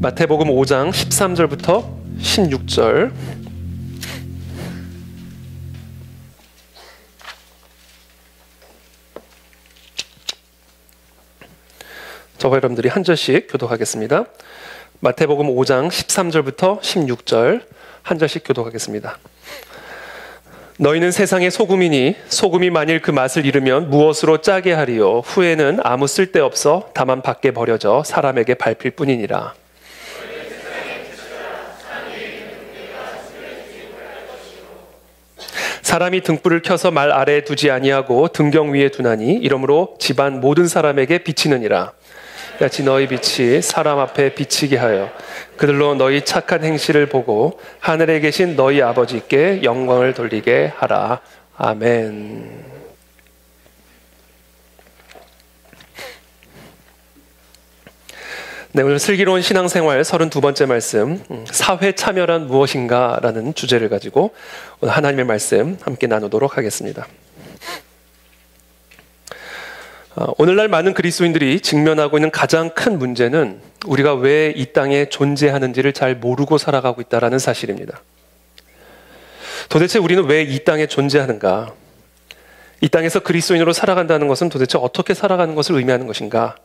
마태복음 5장 13절부터 16절. 저와 여러분들이 한 절씩 교독하겠습니다. 마태복음 5장 13절부터 16절 한 절씩 교독하겠습니다. 너희는 세상의 소금이니 소금이 만일 그 맛을 잃으면 무엇으로 짜게 하리요? 후에는 아무 쓸데없어 다만 밖에 버려져 사람에게 밟힐 뿐이니라. 사람이 등불을 켜서 말 아래에 두지 아니하고 등경 위에 두나니 이러므로 집안 모든 사람에게 비치느니라. 같이 너희 빛이 사람 앞에 비치게 하여 그들로 너희 착한 행실을 보고 하늘에 계신 너희 아버지께 영광을 돌리게 하라. 아멘. 네, 오늘 슬기로운 신앙생활 32번째 말씀, 사회 참여란 무엇인가 라는 주제를 가지고 오늘 하나님의 말씀 함께 나누도록 하겠습니다. 오늘날 많은 그리스도인들이 직면하고 있는 가장 큰 문제는 우리가 왜 이 땅에 존재하는지를 잘 모르고 살아가고 있다는 사실입니다. 도대체 우리는 왜 이 땅에 존재하는가? 이 땅에서 그리스도인으로 살아간다는 것은 도대체 어떻게 살아가는 것을 의미하는 것인가?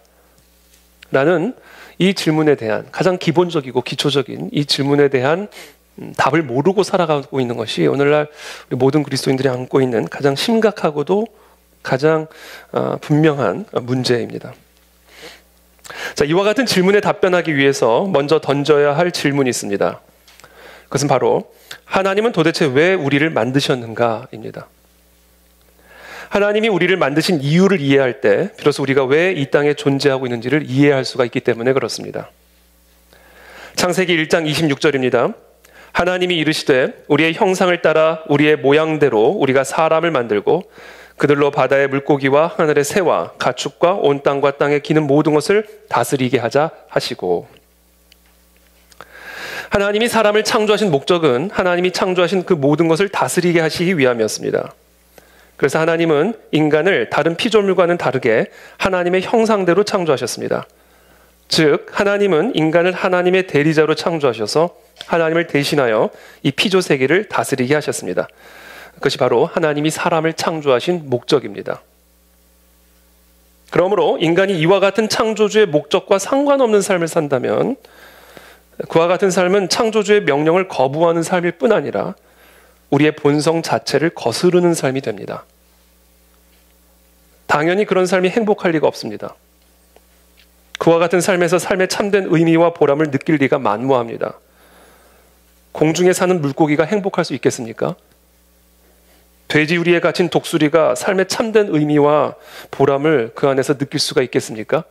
라는 이 질문에 대한 가장 기본적이고 기초적인 이 질문에 대한 답을 모르고 살아가고 있는 것이 오늘날 우리 모든 그리스도인들이 안고 있는 가장 심각하고도 가장 분명한 문제입니다. 자, 이와 같은 질문에 답변하기 위해서 먼저 던져야 할 질문이 있습니다. 그것은 바로 하나님은 도대체 왜 우리를 만드셨는가입니다. 하나님이 우리를 만드신 이유를 이해할 때 비로소 우리가 왜 이 땅에 존재하고 있는지를 이해할 수가 있기 때문에 그렇습니다. 창세기 1장 26절입니다. 하나님이 이르시되 우리의 형상을 따라 우리의 모양대로 우리가 사람을 만들고 그들로 바다의 물고기와 하늘의 새와 가축과 온 땅과 땅에 기는 모든 것을 다스리게 하자 하시고, 하나님이 사람을 창조하신 목적은 하나님이 창조하신 그 모든 것을 다스리게 하시기 위함이었습니다. 그래서 하나님은 인간을 다른 피조물과는 다르게 하나님의 형상대로 창조하셨습니다. 즉 하나님은 인간을 하나님의 대리자로 창조하셔서 하나님을 대신하여 이 피조 세계를 다스리게 하셨습니다. 그것이 바로 하나님이 사람을 창조하신 목적입니다. 그러므로 인간이 이와 같은 창조주의 목적과 상관없는 삶을 산다면 그와 같은 삶은 창조주의 명령을 거부하는 삶일 뿐 아니라 우리의 본성 자체를 거스르는 삶이 됩니다. 당연히 그런 삶이 행복할 리가 없습니다. 그와 같은 삶에서 삶의 참된 의미와 보람을 느낄 리가 만무합니다. 공중에 사는 물고기가 행복할 수 있겠습니까? 돼지우리에 갇힌 독수리가 삶의 참된 의미와 보람을 그 안에서 느낄 수가 있겠습니까?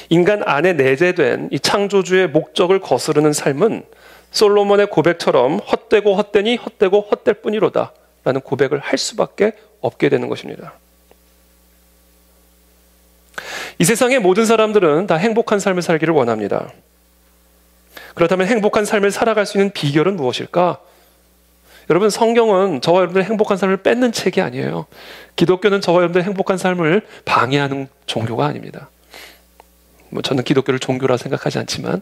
인간 안에 내재된 이 창조주의 목적을 거스르는 삶은 솔로몬의 고백처럼 헛되고 헛되니 헛되고 헛될 뿐이로다 라는 고백을 할 수밖에 없게 되는 것입니다. 이 세상의 모든 사람들은 다 행복한 삶을 살기를 원합니다. 그렇다면 행복한 삶을 살아갈 수 있는 비결은 무엇일까? 여러분, 성경은 저와 여러분들의 행복한 삶을 뺏는 책이 아니에요. 기독교는 저와 여러분들의 행복한 삶을 방해하는 종교가 아닙니다. 저는 기독교를 종교라 생각하지 않지만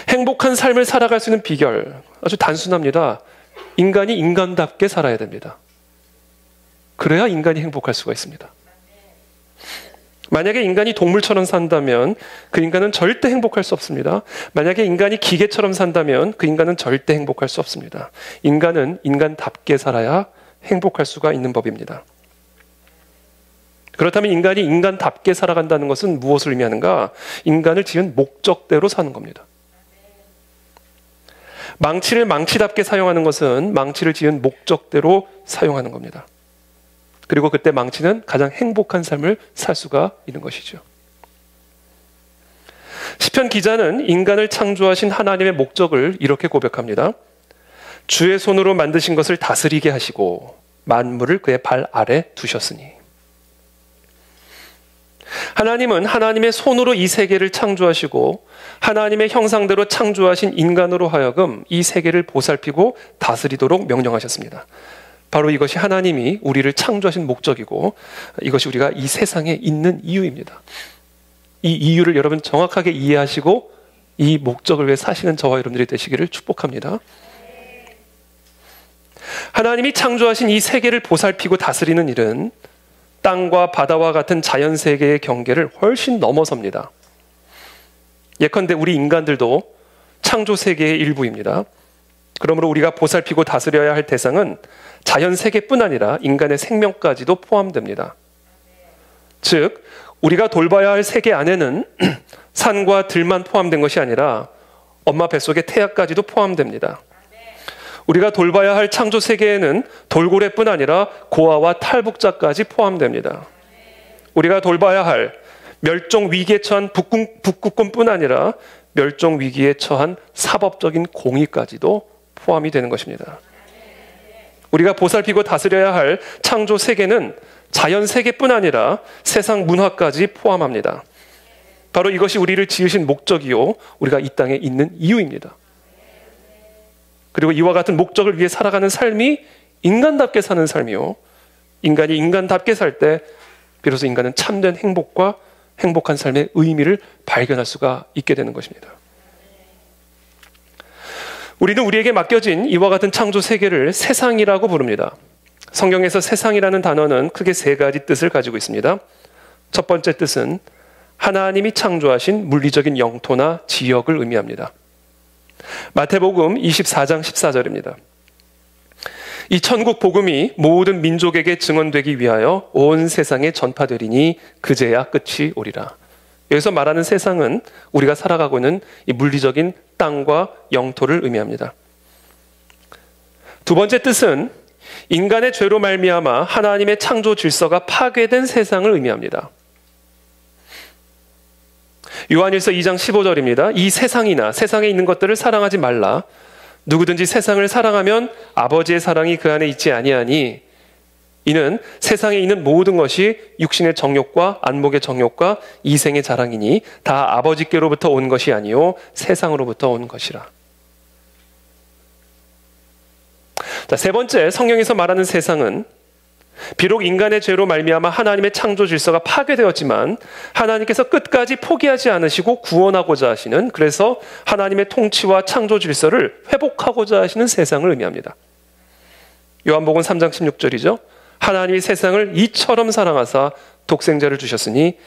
행복한 삶을 살아갈 수 있는 비결 아주 단순합니다. 인간이 인간답게 살아야 됩니다. 그래야 인간이 행복할 수가 있습니다. 만약에 인간이 동물처럼 산다면 그 인간은 절대 행복할 수 없습니다. 만약에 인간이 기계처럼 산다면 그 인간은 절대 행복할 수 없습니다. 인간은 인간답게 살아야 행복할 수가 있는 법입니다. 그렇다면 인간이 인간답게 살아간다는 것은 무엇을 의미하는가? 인간을 지은 목적대로 사는 겁니다. 망치를 망치답게 사용하는 것은 망치를 지은 목적대로 사용하는 겁니다. 그리고 그때 망치는 가장 행복한 삶을 살 수가 있는 것이죠. 시편 기자는 인간을 창조하신 하나님의 목적을 이렇게 고백합니다. 주의 손으로 만드신 것을 다스리게 하시고 만물을 그의 발 아래 두셨으니. 하나님은 하나님의 손으로 이 세계를 창조하시고 하나님의 형상대로 창조하신 인간으로 하여금 이 세계를 보살피고 다스리도록 명령하셨습니다. 바로 이것이 하나님이 우리를 창조하신 목적이고 이것이 우리가 이 세상에 있는 이유입니다. 이 이유를 여러분 정확하게 이해하시고 이 목적을 위해 사시는 저와 여러분들이 되시기를 축복합니다. 하나님이 창조하신 이 세계를 보살피고 다스리는 일은 땅과 바다와 같은 자연세계의 경계를 훨씬 넘어섭니다. 예컨대 우리 인간들도 창조세계의 일부입니다. 그러므로 우리가 보살피고 다스려야 할 대상은 자연세계뿐 아니라 인간의 생명까지도 포함됩니다. 즉 우리가 돌봐야 할 세계 안에는 산과 들만 포함된 것이 아니라 엄마 뱃속의 태아까지도 포함됩니다. 우리가 돌봐야 할 창조 세계에는 돌고래뿐 아니라 고아와 탈북자까지 포함됩니다. 우리가 돌봐야 할 멸종 위기에 처한 북극곰뿐 아니라 멸종 위기에 처한 사법적인 공의까지도 포함이 되는 것입니다. 우리가 보살피고 다스려야 할 창조 세계는 자연 세계뿐 아니라 세상 문화까지 포함합니다. 바로 이것이 우리를 지으신 목적이요 우리가 이 땅에 있는 이유입니다. 그리고 이와 같은 목적을 위해 살아가는 삶이 인간답게 사는 삶이요 인간이 인간답게 살 때 비로소 인간은 참된 행복과 행복한 삶의 의미를 발견할 수가 있게 되는 것입니다. 우리는 우리에게 맡겨진 이와 같은 창조 세계를 세상이라고 부릅니다. 성경에서 세상이라는 단어는 크게 세 가지 뜻을 가지고 있습니다. 첫 번째 뜻은 하나님이 창조하신 물리적인 영토나 지역을 의미합니다. 마태복음 24장 14절입니다. 이 천국 복음이 모든 민족에게 증언되기 위하여 온 세상에 전파되리니 그제야 끝이 오리라. 여기서 말하는 세상은 우리가 살아가고 있는 이 물리적인 땅과 영토를 의미합니다. 두 번째 뜻은 인간의 죄로 말미암아 하나님의 창조 질서가 파괴된 세상을 의미합니다. 요한일서 2장 15절입니다. 이 세상이나 세상에 있는 것들을 사랑하지 말라. 누구든지 세상을 사랑하면 아버지의 사랑이 그 안에 있지 아니하니 이는 세상에 있는 모든 것이 육신의 정욕과 안목의 정욕과 이생의 자랑이니 다 아버지께로부터 온 것이 아니요 세상으로부터 온 것이라. 자, 세 번째 성경에서 말하는 세상은 비록 인간의 죄로 말미암아 하나님의 창조 질서가 파괴되었지만 하나님께서 끝까지 포기하지 않으시고 구원하고자 하시는, 그래서 하나님의 통치와 창조 질서를 회복하고자 하시는 세상을 의미합니다. 요한복음 3장 16절이죠. 하나님이 세상을 이처럼 사랑하사 독생자를 주셨으니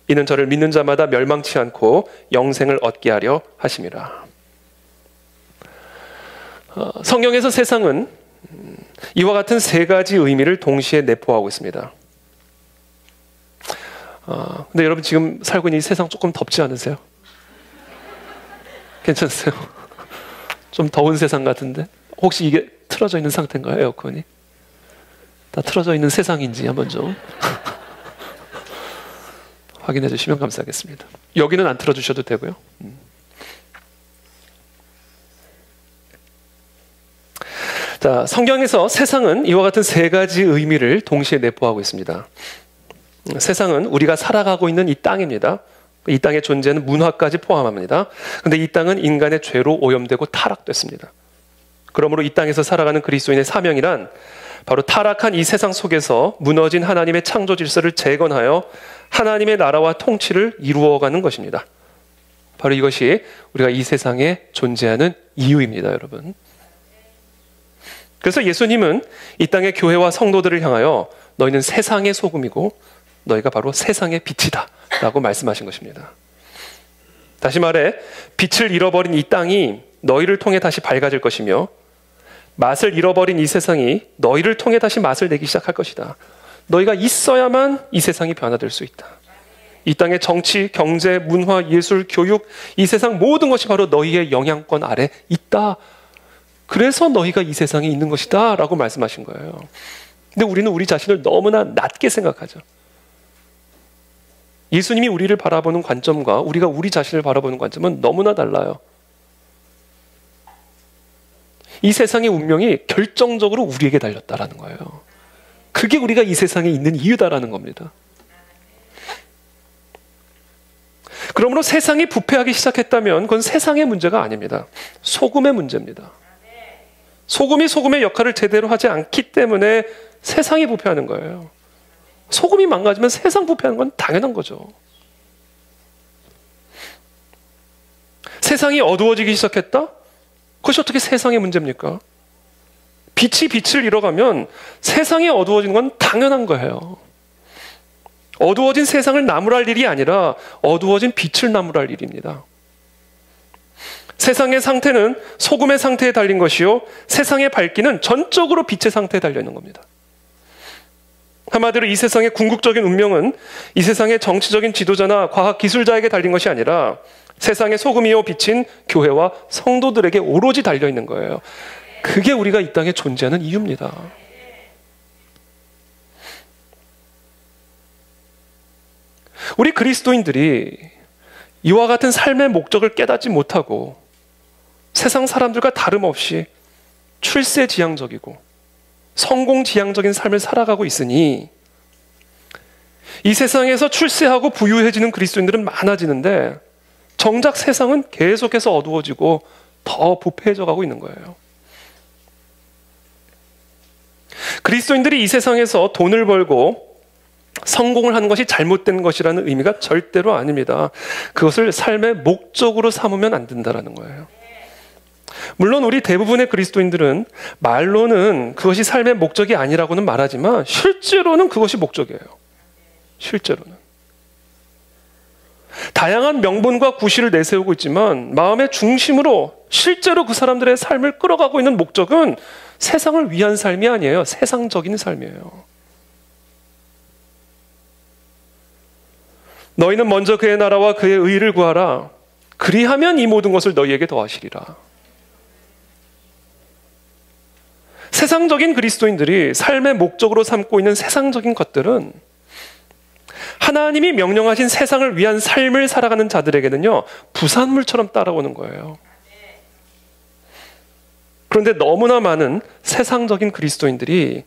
이는 저를 믿는 자마다 멸망치 않고 영생을 얻게 하려 하심이라. 성경에서 세상은 이와 같은 세 가지 의미를 동시에 내포하고 있습니다. 근데 여러분 지금 살고 있는 이 세상 조금 덥지 않으세요? 괜찮으세요? 좀 더운 세상 같은데? 혹시 이게 틀어져 있는 상태인가요? 에어컨이? 다 틀어져 있는 세상인지 한번 좀 확인해 주시면 감사하겠습니다. 여기는 안 틀어주셔도 되고요. 자, 성경에서 세상은 이와 같은 세 가지 의미를 동시에 내포하고 있습니다. 세상은 우리가 살아가고 있는 이 땅입니다. 이 땅의 존재는 문화까지 포함합니다. 그런데 이 땅은 인간의 죄로 오염되고 타락됐습니다. 그러므로 이 땅에서 살아가는 그리스도인의 사명이란 바로 타락한 이 세상 속에서 무너진 하나님의 창조 질서를 재건하여 하나님의 나라와 통치를 이루어가는 것입니다. 바로 이것이 우리가 이 세상에 존재하는 이유입니다, 여러분. 그래서 예수님은 이 땅의 교회와 성도들을 향하여 너희는 세상의 소금이고 너희가 바로 세상의 빛이다 라고 말씀하신 것입니다. 다시 말해 빛을 잃어버린 이 땅이 너희를 통해 다시 밝아질 것이며 맛을 잃어버린 이 세상이 너희를 통해 다시 맛을 내기 시작할 것이다. 너희가 있어야만 이 세상이 변화될 수 있다. 이 땅의 정치, 경제, 문화, 예술, 교육, 이 세상 모든 것이 바로 너희의 영향권 아래 있다. 그래서 너희가 이 세상에 있는 것이다 라고 말씀하신 거예요. 근데 우리는 우리 자신을 너무나 낮게 생각하죠. 예수님이 우리를 바라보는 관점과 우리가 우리 자신을 바라보는 관점은 너무나 달라요. 이 세상의 운명이 결정적으로 우리에게 달렸다라는 거예요. 그게 우리가 이 세상에 있는 이유다라는 겁니다. 그러므로 세상이 부패하기 시작했다면 그건 세상의 문제가 아닙니다. 소금의 문제입니다. 소금이 소금의 역할을 제대로 하지 않기 때문에 세상이 부패하는 거예요. 소금이 망가지면 세상 부패하는 건 당연한 거죠. 세상이 어두워지기 시작했다? 그것이 어떻게 세상의 문제입니까? 빛이 빛을 잃어가면 세상이 어두워지는 건 당연한 거예요. 어두워진 세상을 나무랄 일이 아니라 어두워진 빛을 나무랄 일입니다. 세상의 상태는 소금의 상태에 달린 것이요, 세상의 밝기는 전적으로 빛의 상태에 달려 있는 겁니다. 한마디로 이 세상의 궁극적인 운명은 이 세상의 정치적인 지도자나 과학 기술자에게 달린 것이 아니라 세상의 소금이요 빛인 교회와 성도들에게 오로지 달려 있는 거예요. 그게 우리가 이 땅에 존재하는 이유입니다. 우리 그리스도인들이 이와 같은 삶의 목적을 깨닫지 못하고 세상 사람들과 다름없이 출세지향적이고 성공지향적인 삶을 살아가고 있으니 이 세상에서 출세하고 부유해지는 그리스도인들은 많아지는데 정작 세상은 계속해서 어두워지고 더 부패해져 가고 있는 거예요. 그리스도인들이 이 세상에서 돈을 벌고 성공을 하는 것이 잘못된 것이라는 의미가 절대로 아닙니다. 그것을 삶의 목적으로 삼으면 안 된다는 거예요. 물론 우리 대부분의 그리스도인들은 말로는 그것이 삶의 목적이 아니라고는 말하지만 실제로는 그것이 목적이에요. 실제로는. 다양한 명분과 구실을 내세우고 있지만 마음의 중심으로 실제로 그 사람들의 삶을 끌어가고 있는 목적은 세상을 위한 삶이 아니에요. 세상적인 삶이에요. 너희는 먼저 그의 나라와 그의 의를 구하라. 그리하면 이 모든 것을 너희에게 더하시리라. 세상적인 그리스도인들이 삶의 목적으로 삼고 있는 세상적인 것들은 하나님이 명령하신 세상을 위한 삶을 살아가는 자들에게는요, 부산물처럼 따라오는 거예요. 그런데 너무나 많은 세상적인 그리스도인들이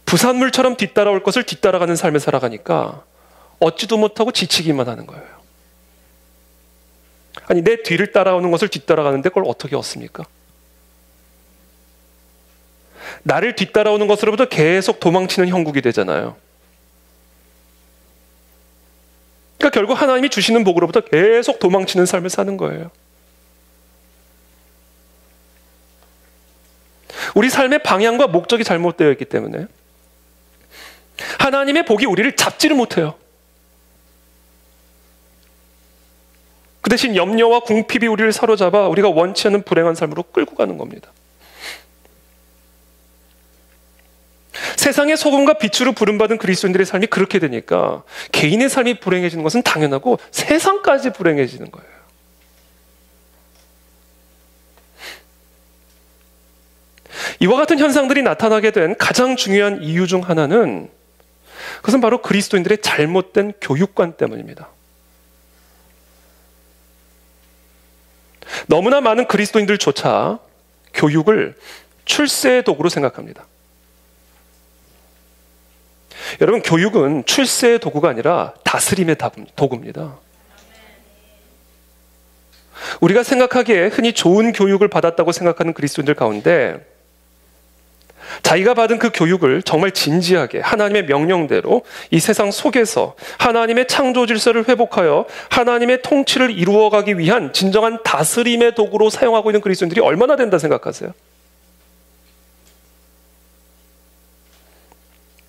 부산물처럼 뒤따라올 것을 뒤따라가는 삶을 살아가니까 얻지도 못하고 지치기만 하는 거예요. 아니, 내 뒤를 따라오는 것을 뒤따라가는데 그걸 어떻게 얻습니까? 나를 뒤따라오는 것으로부터 계속 도망치는 형국이 되잖아요. 그러니까 결국 하나님이 주시는 복으로부터 계속 도망치는 삶을 사는 거예요. 우리 삶의 방향과 목적이 잘못되어 있기 때문에 하나님의 복이 우리를 잡지를 못해요. 그 대신 염려와 궁핍이 우리를 사로잡아 우리가 원치 않는 불행한 삶으로 끌고 가는 겁니다. 세상의 소금과 빛으로 부름받은 그리스도인들의 삶이 그렇게 되니까 개인의 삶이 불행해지는 것은 당연하고 세상까지 불행해지는 거예요. 이와 같은 현상들이 나타나게 된 가장 중요한 이유 중 하나는 그것은 바로 그리스도인들의 잘못된 교육관 때문입니다. 너무나 많은 그리스도인들조차 교육을 출세의 도구로 생각합니다. 여러분, 교육은 출세의 도구가 아니라 다스림의 도구입니다. 우리가 생각하기에 흔히 좋은 교육을 받았다고 생각하는 그리스도인들 가운데 자기가 받은 그 교육을 정말 진지하게 하나님의 명령대로 이 세상 속에서 하나님의 창조 질서를 회복하여 하나님의 통치를 이루어가기 위한 진정한 다스림의 도구로 사용하고 있는 그리스도인들이 얼마나 된다 생각하세요?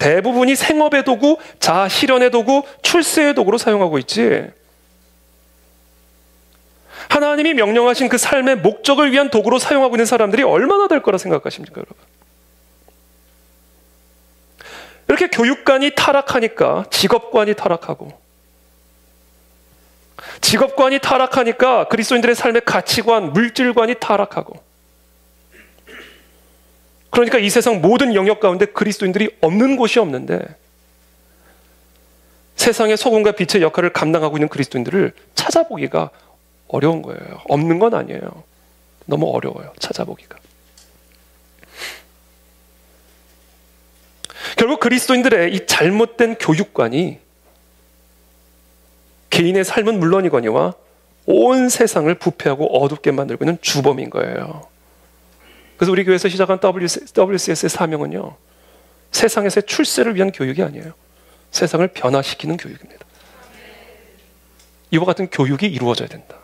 대부분이 생업의 도구, 자아 실현의 도구, 출세의 도구로 사용하고 있지, 하나님이 명령하신 그 삶의 목적을 위한 도구로 사용하고 있는 사람들이 얼마나 될 거라 생각하십니까, 여러분? 이렇게 교육관이 타락하니까 직업관이 타락하고, 직업관이 타락하니까 그리스도인들의 삶의 가치관, 물질관이 타락하고, 그러니까 이 세상 모든 영역 가운데 그리스도인들이 없는 곳이 없는데 세상의 소금과 빛의 역할을 감당하고 있는 그리스도인들을 찾아보기가 어려운 거예요. 없는 건 아니에요. 너무 어려워요, 찾아보기가. 결국 그리스도인들의 이 잘못된 교육관이 개인의 삶은 물론이거니와 온 세상을 부패하고 어둡게 만들고 있는 주범인 거예요. 그래서 우리 교회에서 시작한 WCS의 사명은요, 세상에서의 출세를 위한 교육이 아니에요. 세상을 변화시키는 교육입니다. 이와 같은 교육이 이루어져야 된다.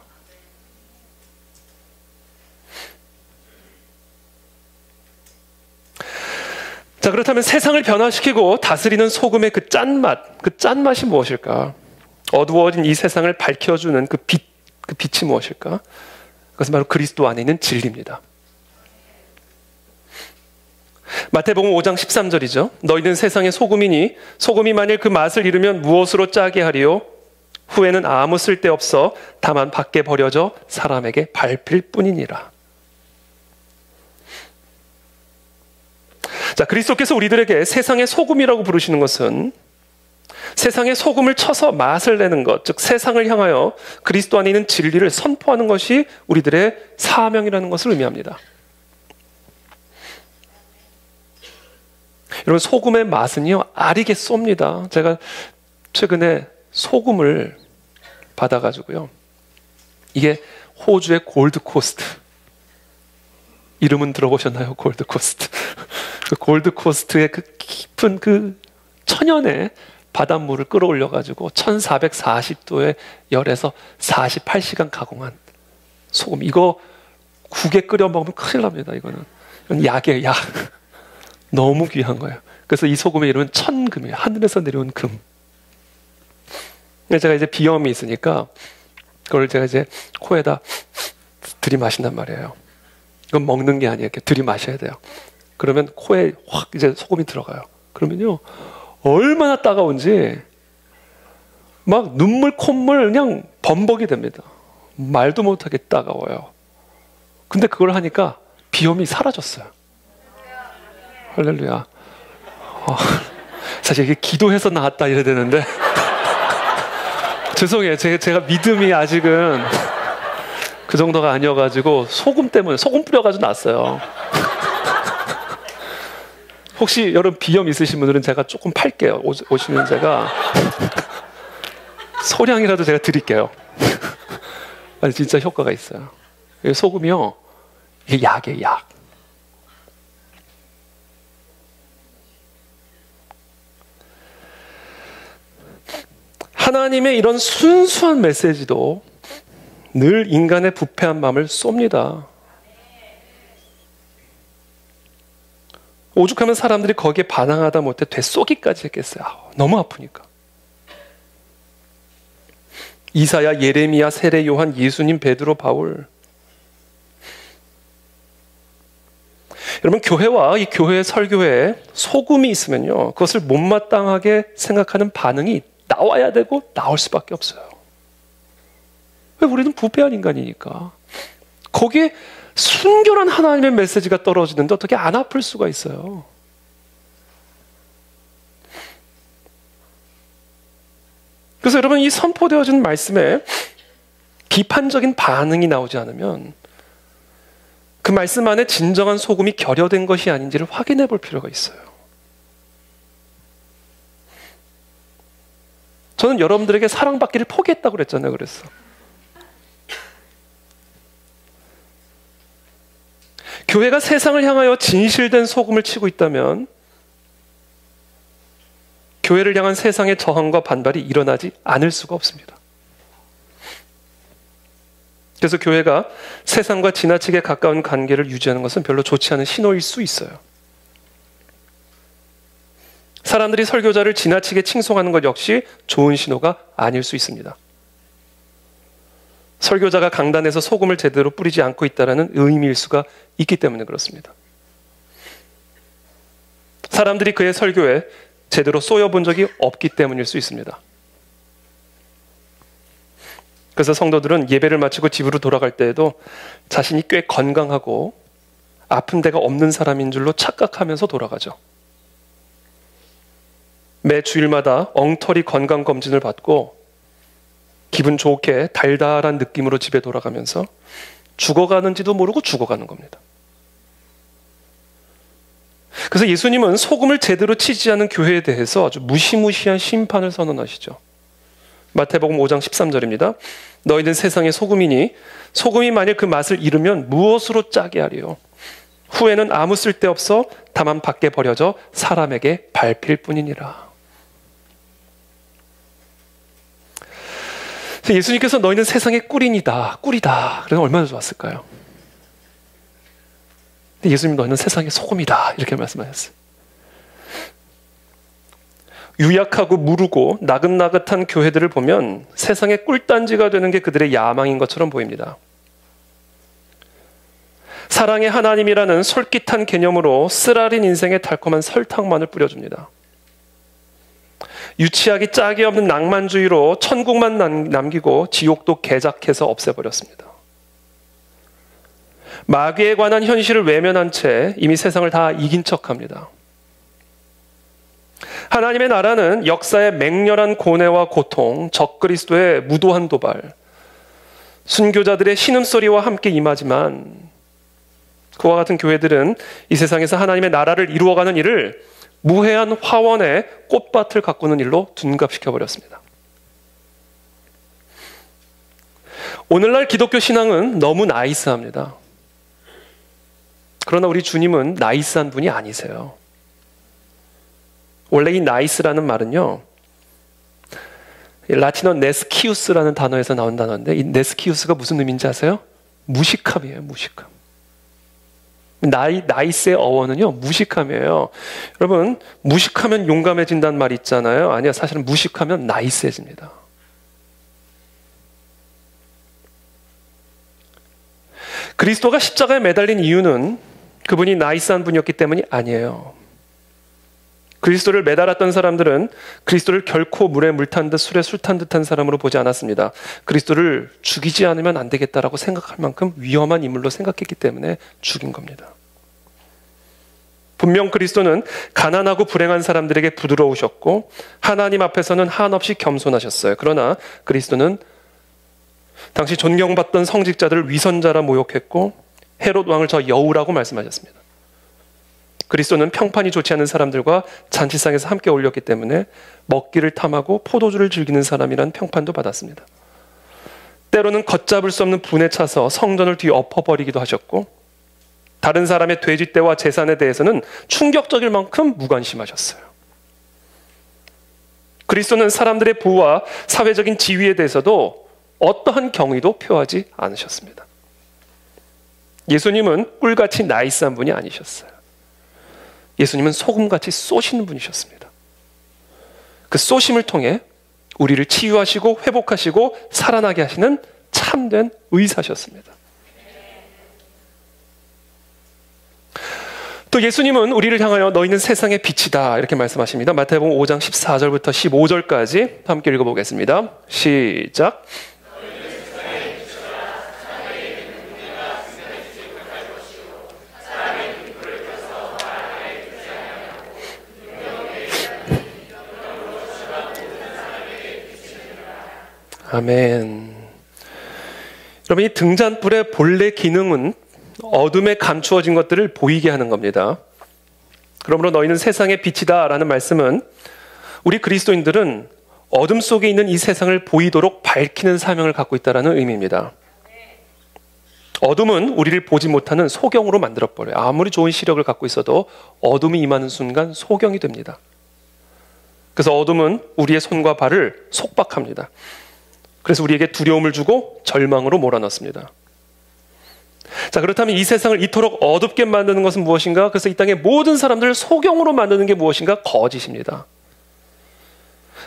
자, 그렇다면 세상을 변화시키고 다스리는 소금의 그 짠맛이 무엇일까? 어두워진 이 세상을 밝혀주는 그 빛이 무엇일까? 그것은 바로 그리스도 안에 있는 진리입니다. 마태복음 5장 13절이죠. 너희는 세상의 소금이니 소금이 만일 그 맛을 잃으면 무엇으로 짜게 하리요? 후에는 아무 쓸데없어 다만 밖에 버려져 사람에게 밟힐 뿐이니라. 자, 그리스도께서 우리들에게 세상의 소금이라고 부르시는 것은 세상의 소금을 쳐서 맛을 내는 것, 즉 세상을 향하여 그리스도 안에 있는 진리를 선포하는 것이 우리들의 사명이라는 것을 의미합니다. 여러분, 소금의 맛은요, 알이게 쏩니다. 제가 최근에 소금을 받아가지고요, 이게 호주의 골드코스트, 이름은 들어보셨나요? 골드코스트. 그 골드코스트의 그 깊은 그 천연의 바닷물을 끌어올려가지고 1440도의 열에서 48시간 가공한 소금. 이거 국에 끓여 먹으면 큰일 납니다. 이건 약이에요, 약. 너무 귀한 거예요. 그래서 이 소금의 이름은 천금이에요. 하늘에서 내려온 금. 제가 이제 비염이 있으니까 그걸 제가 이제 코에다 들이마신단 말이에요. 이건 먹는 게 아니에요. 이렇게 들이마셔야 돼요. 그러면 코에 확 이제 소금이 들어가요. 그러면요, 얼마나 따가운지 막 눈물, 콧물 그냥 범벅이 됩니다. 말도 못하게 따가워요. 근데 그걸 하니까 비염이 사라졌어요. 할렐루야. 사실 이게 기도해서 나았다 이래야 되는데 죄송해요. 제가 믿음이 아직은 그 정도가 아니어가지고 소금 때문에 소금 뿌려가지고 났어요. 혹시 여러분 비염 있으신 분들은 제가 조금 팔게요. 오시면 제가 소량이라도 제가 드릴게요. 아니, 진짜 효과가 있어요. 소금이요, 이게 약이에요, 약. 하나님의 이런 순수한 메시지도 늘 인간의 부패한 마음을 쏩니다. 오죽하면 사람들이 거기에 반항하다 못해 되쏘기까지 했겠어요. 너무 아프니까. 이사야, 예레미야, 세례 요한, 예수님, 베드로, 바울. 여러분, 교회와 이 교회의 설교에 소금이 있으면요, 그것을 못마땅하게 생각하는 반응이 나와야 되고 나올 수밖에 없어요. 왜? 우리는 부패한 인간이니까. 거기에 순결한 하나님의 메시지가 떨어지는데 어떻게 안 아플 수가 있어요? 그래서 여러분, 이 선포되어진 말씀에 비판적인 반응이 나오지 않으면 그 말씀 안에 진정한 소금이 결여된 것이 아닌지를 확인해 볼 필요가 있어요. 저는 여러분들에게 사랑받기를 포기했다고 그랬잖아요. 그래서 교회가 세상을 향하여 진실된 소금을 치고 있다면 교회를 향한 세상의 저항과 반발이 일어나지 않을 수가 없습니다. 그래서 교회가 세상과 지나치게 가까운 관계를 유지하는 것은 별로 좋지 않은 신호일 수 있어요. 사람들이 설교자를 지나치게 칭송하는 것 역시 좋은 신호가 아닐 수 있습니다. 설교자가 강단에서 소금을 제대로 뿌리지 않고 있다는 의미일 수가 있기 때문에 그렇습니다. 사람들이 그의 설교에 제대로 쏘여본 적이 없기 때문일 수 있습니다. 그래서 성도들은 예배를 마치고 집으로 돌아갈 때에도 자신이 꽤 건강하고 아픈 데가 없는 사람인 줄로 착각하면서 돌아가죠. 매 주일마다 엉터리 건강검진을 받고 기분 좋게 달달한 느낌으로 집에 돌아가면서 죽어가는지도 모르고 죽어가는 겁니다. 그래서 예수님은 소금을 제대로 치지 않은 교회에 대해서 아주 무시무시한 심판을 선언하시죠. 마태복음 5장 13절입니다. 너희는 세상의 소금이니 소금이 만일 그 맛을 잃으면 무엇으로 짜게 하리요? 후에는 아무 쓸데없어 다만 밖에 버려져 사람에게 밟힐 뿐이니라. 예수님께서 너희는 세상의 꿀이다. 그래서 얼마나 좋았을까요? 근데 예수님 너희는 세상의 소금이다. 이렇게 말씀하셨어요. 유약하고 무르고 나긋나긋한 교회들을 보면 세상의 꿀단지가 되는 게 그들의 야망인 것처럼 보입니다. 사랑의 하나님이라는 솔깃한 개념으로 쓰라린 인생에 달콤한 설탕만을 뿌려줍니다. 유치하기 짝이 없는 낭만주의로 천국만 남기고 지옥도 개작해서 없애버렸습니다. 마귀에 관한 현실을 외면한 채 이미 세상을 다 이긴 척합니다. 하나님의 나라는 역사의 맹렬한 고뇌와 고통, 적그리스도의 무도한 도발, 순교자들의 신음소리와 함께 임하지만 그와 같은 교회들은 이 세상에서 하나님의 나라를 이루어가는 일을 무해한 화원의 꽃밭을 가꾸는 일로 둔갑시켜버렸습니다. 오늘날 기독교 신앙은 너무 나이스합니다. 그러나 우리 주님은 나이스한 분이 아니세요. 원래 이 나이스라는 말은요, 라틴어 네스키우스라는 단어에서 나온 단어인데, 이 네스키우스가 무슨 의미인지 아세요? 무식함이에요, 무식함. 나이스의 어원은요, 무식함이에요. 여러분, 무식하면 용감해진다는 말 있잖아요. 아니요, 사실은 무식하면 나이스해집니다. 그리스도가 십자가에 매달린 이유는 그분이 나이스한 분이었기 때문이 아니에요. 그리스도를 매달았던 사람들은 그리스도를 결코 물에 물 탄 듯 술에 술 탄 듯한 사람으로 보지 않았습니다. 그리스도를 죽이지 않으면 안 되겠다라고 생각할 만큼 위험한 인물로 생각했기 때문에 죽인 겁니다. 분명 그리스도는 가난하고 불행한 사람들에게 부드러우셨고 하나님 앞에서는 한없이 겸손하셨어요. 그러나 그리스도는 당시 존경받던 성직자들을 위선자라 모욕했고 헤롯 왕을 저 여우라고 말씀하셨습니다. 그리스도는 평판이 좋지 않은 사람들과 잔치상에서 함께 어울렸기 때문에 먹기를 탐하고 포도주를 즐기는 사람이란 평판도 받았습니다. 때로는 걷잡을 수 없는 분에 차서 성전을 뒤엎어버리기도 하셨고 다른 사람의 돼지떼와 재산에 대해서는 충격적일 만큼 무관심하셨어요. 그리스도는 사람들의 부와 사회적인 지위에 대해서도 어떠한 경의도 표하지 않으셨습니다. 예수님은 꿀같이 나이스한 분이 아니셨어요. 예수님은 소금같이 쏘시는 분이셨습니다. 그 쏘심을 통해 우리를 치유하시고 회복하시고 살아나게 하시는 참된 의사셨습니다. 또 예수님은 우리를 향하여 너희는 세상의 빛이다 이렇게 말씀하십니다. 마태복음 5장 14절부터 15절까지 함께 읽어보겠습니다. 시작. 아멘. 여러분, 이 등잔불의 본래 기능은 어둠에 감추어진 것들을 보이게 하는 겁니다. 그러므로 너희는 세상의 빛이다 라는 말씀은 우리 그리스도인들은 어둠 속에 있는 이 세상을 보이도록 밝히는 사명을 갖고 있다는 의미입니다. 어둠은 우리를 보지 못하는 소경으로 만들어버려요. 아무리 좋은 시력을 갖고 있어도 어둠이 임하는 순간 소경이 됩니다. 그래서 어둠은 우리의 손과 발을 속박합니다. 그래서 우리에게 두려움을 주고 절망으로 몰아넣습니다. 자, 그렇다면 이 세상을 이토록 어둡게 만드는 것은 무엇인가? 그래서 이 땅의 모든 사람들을 소경으로 만드는 게 무엇인가? 거짓입니다.